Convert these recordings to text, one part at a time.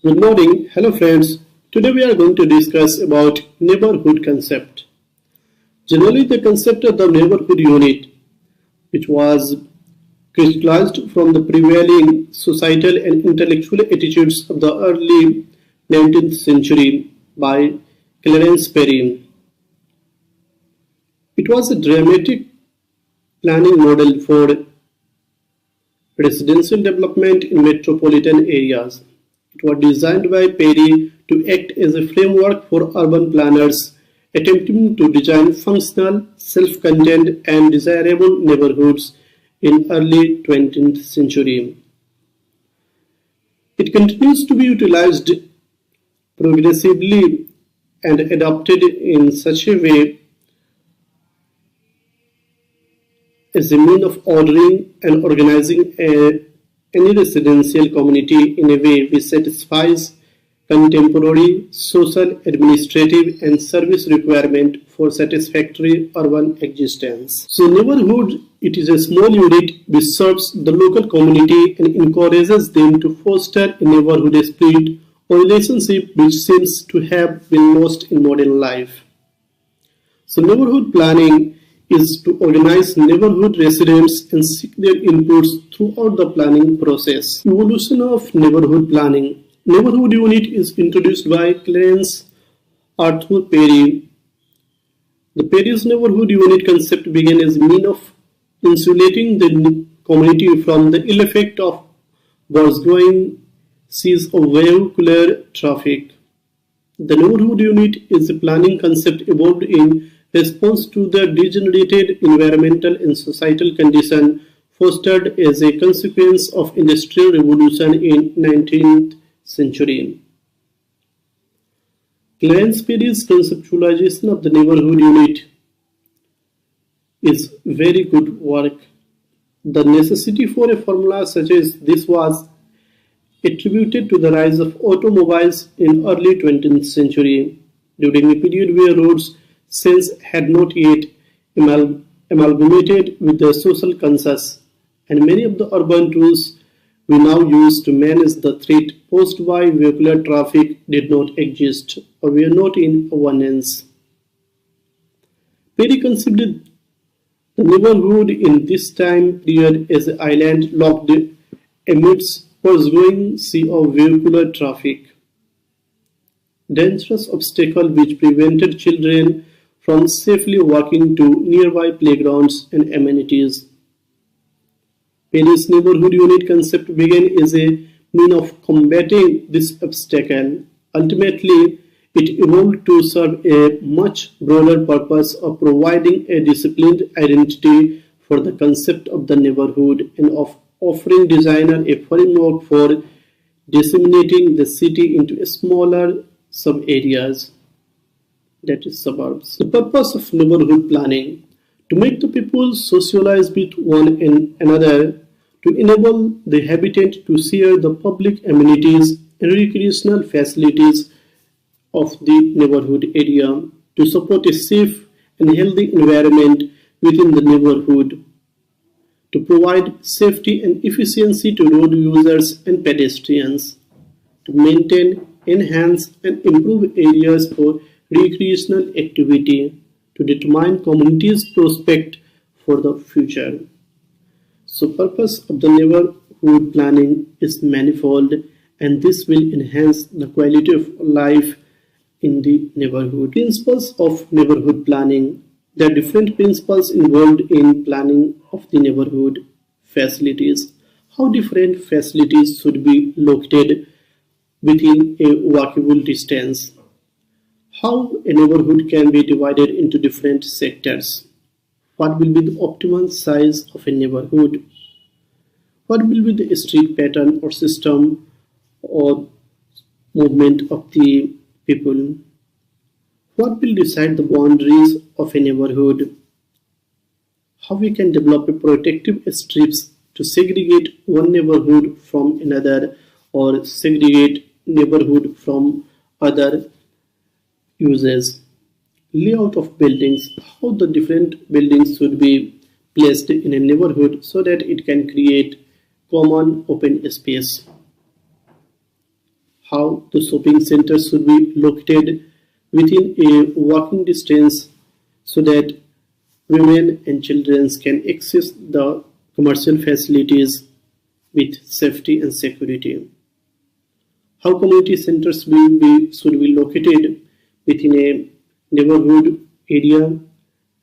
Good morning. Hello friends. Today we are going to discuss about neighborhood concept. Generally the concept of the neighborhood unit, which was crystallized from the prevailing societal and intellectual attitudes of the early 19th century by Clarence Perry. It was a dramatic planning model for residential development in metropolitan areas. It was designed by Perry to act as a framework for urban planners attempting to design functional, self-contained and desirable neighborhoods in early 20th century. It continues to be utilized progressively and adopted in such a way as a means of ordering and organizing any residential community in a way which satisfies contemporary social, administrative, and service requirement for satisfactory urban existence. So neighborhood, it is a small unit which serves the local community and encourages them to foster a neighborhood spirit or relationship which seems to have been lost in modern life. So neighborhood planning is to organize neighborhood residents and seek their inputs throughout the planning process. Evolution of neighborhood planning. Neighborhood unit is introduced by Clarence Arthur Perry. The Perry's neighborhood unit concept began as a means of insulating the community from the ill effect of burgeoning seas of vehicular traffic. The neighborhood unit is a planning concept evolved in response to the degenerated environmental and societal condition fostered as a consequence of industrial revolution in 19th century. Clarence Perry's conceptualization of the neighborhood unit is very good work. The necessity for a formula such as this was attributed to the rise of automobiles in early 20th century during a period where roads sense had not yet amalgamated with the social conscious, and many of the urban tools we now use to manage the threat posed by vehicular traffic did not exist or were not in abundance. Perry considered the neighborhood in this time period as an island locked amidst pursuing sea of vehicular traffic, dangerous obstacle which prevented children from safely walking to nearby playgrounds and amenities. Perry's neighborhood unit concept began as a means of combating this obstacle. Ultimately, it evolved to serve a much broader purpose of providing a disciplined identity for the concept of the neighborhood and of offering designers a framework for disseminating the city into smaller sub-areas, that is suburbs. The purpose of neighborhood planning: to make the people socialize with one another, to enable the habitant to share the public amenities and recreational facilities of the neighborhood area, to support a safe and healthy environment within the neighborhood, to provide safety and efficiency to road users and pedestrians, to maintain, enhance and improve areas for recreational activity, to determine communities' prospect for the future. So purpose of the neighborhood planning is manifold, and this will enhance the quality of life in the neighborhood. Principles of neighborhood planning. There are different principles involved in planning of the neighborhood facilities. How different facilities should be located within a walkable distance. How a neighborhood can be divided into different sectors. What will be the optimal size of a neighborhood? What will be the street pattern or system or movement of the people? What will decide the boundaries of a neighborhood? How we can develop a protective strips to segregate one neighborhood from another or segregate neighborhood from other uses. Layout of buildings, how the different buildings should be placed in a neighborhood so that it can create common open space. how the shopping centers should be located within a walking distance so that women and children can access the commercial facilities with safety and security. How community centers should be located within a neighborhood area,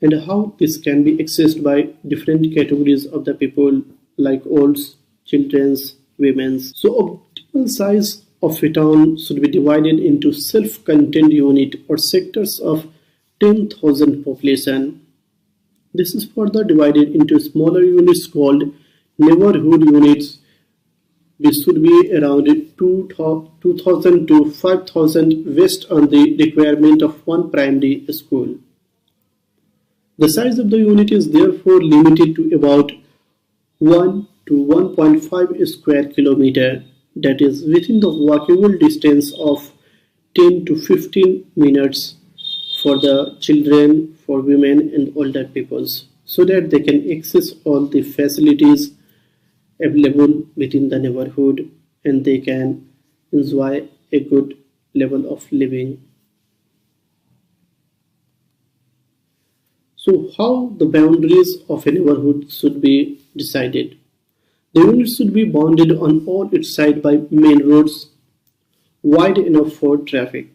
and how this can be accessed by different categories of the people like olds, children's, women's. So optimal size of a town should be divided into self-contained unit or sectors of 10,000 population. This is further divided into smaller units called neighborhood units. This should be around 2,000 to 5,000 based on the requirement of one primary school. The size of the unit is therefore limited to about 1 to 1.5 square kilometer, that is within the walkable distance of 10 to 15 minutes for the children, for women and older peoples, so that they can access all the facilities available within the neighborhood and they can enjoy a good level of living. So how the boundaries of a neighborhood should be decided? The unit should be bounded on all its sides by main roads wide enough for traffic.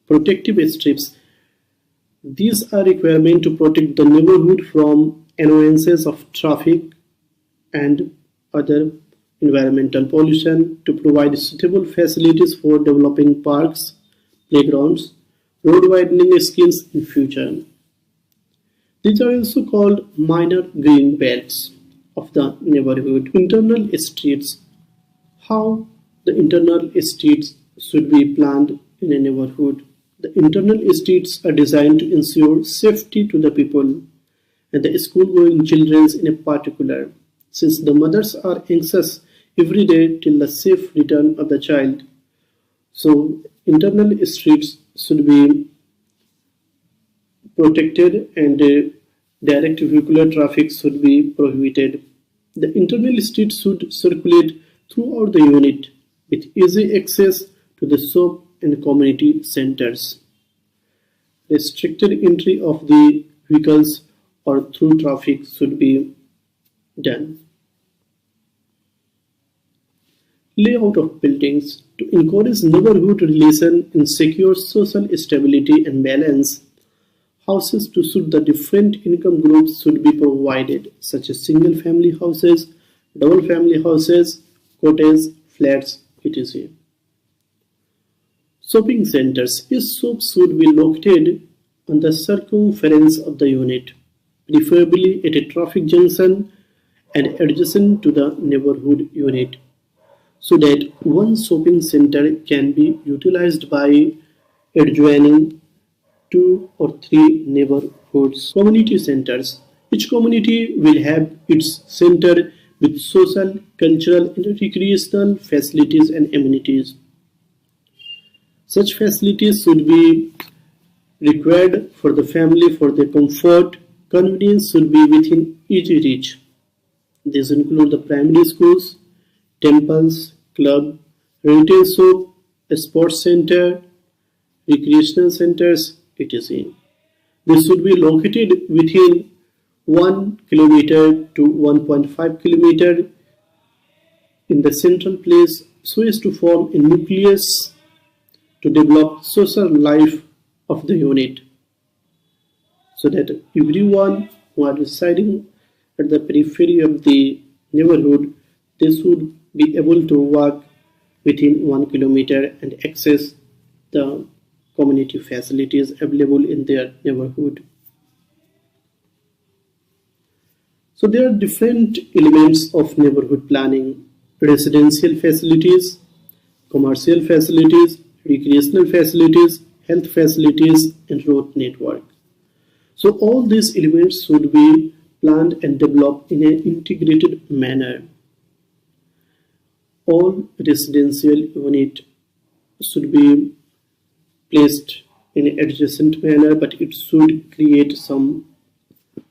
Protective strips. These are requirements to protect the neighborhood from annoyances of traffic and other environmental pollution, to provide suitable facilities for developing parks, playgrounds, road widening schemes in future. These are also called minor green belts of the neighborhood. Internal streets. How the internal streets should be planned in a neighborhood. The internal streets are designed to ensure safety to the people and the school-going children in particular, since the mothers are anxious every day till the safe return of the child. So internal streets should be protected and direct vehicular traffic should be prohibited. The internal streets should circulate throughout the unit with easy access to the shop and community centers. Restricted entry of the vehicles or through traffic should be done. Layout of buildings. To encourage neighborhood relation and secure social stability and balance, houses to suit the different income groups should be provided, such as single family houses, double family houses, cottages, flats, etc. Shopping centers. Each shop should be located on the circumference of the unit, preferably at a traffic junction and adjacent to the neighborhood unit, so that one shopping center can be utilized by adjoining 2 or 3 neighborhoods. Community centers. Each community will have its center with social, cultural and recreational facilities and amenities. Such facilities should be required for the family for their comfort. Convenience should be within easy reach. These include the primary schools, temples, club, retail shop, a sports center, recreational centers, etc. This should be located within 1 kilometer to 1.5 kilometer in the central place, so as to form a nucleus to develop social life of the unit, so that everyone who are residing at the periphery of the neighborhood, they should be able to walk within 1 kilometer and access the community facilities available in their neighborhood. So there are different elements of neighborhood planning: residential facilities, commercial facilities, recreational facilities, health facilities, and road network. So all these elements should be planned and developed in an integrated manner. All residential units should be placed in an adjacent manner, but it should create some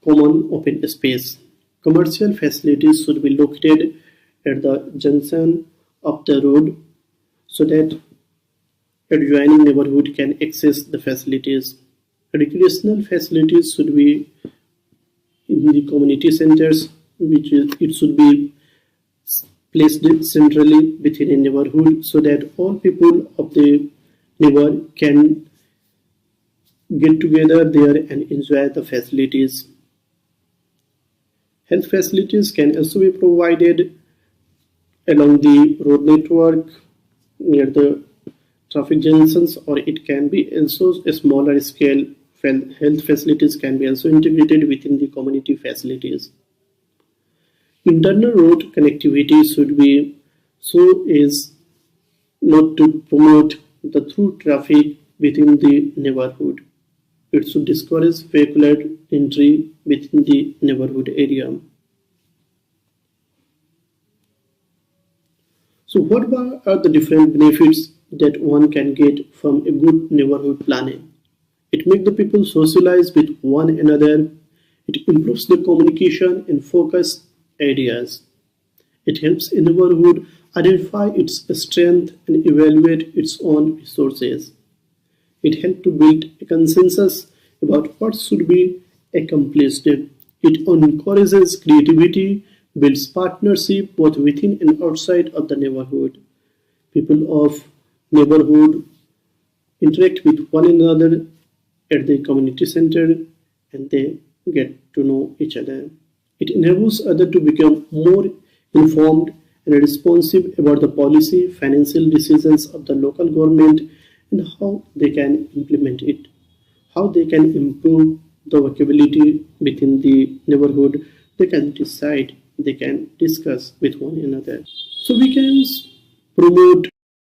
common open space. Commercial facilities should be located at the junction of the road, so that adjoining neighborhood can access the facilities. Recreational facilities should be in the community centers, it should be placed centrally within a neighborhood so that all people of the neighbor can get together there and enjoy the facilities. Health facilities can also be provided along the road network near the traffic junctions, or it can be also a smaller scale health facilities can be also integrated within the community facilities. Internal road connectivity should be so as not to promote the through traffic within the neighborhood. It should discourage vehicular entry within the neighborhood area. So what are the different benefits that one can get from a good neighborhood planning? It makes the people socialize with one another. It improves the communication in focus areas. It helps a neighborhood identify its strength and evaluate its own resources. It helps to build a consensus about what should be accomplished. It encourages creativity, builds partnership both within and outside of the neighborhood. People of neighborhood interact with one another at the community center and they get to know each other. It enables others to become more informed and responsive about the policy, financial decisions of the local government and how they can implement it, how they can improve the workability within the neighborhood. They can decide, they can discuss with one another. So we can promote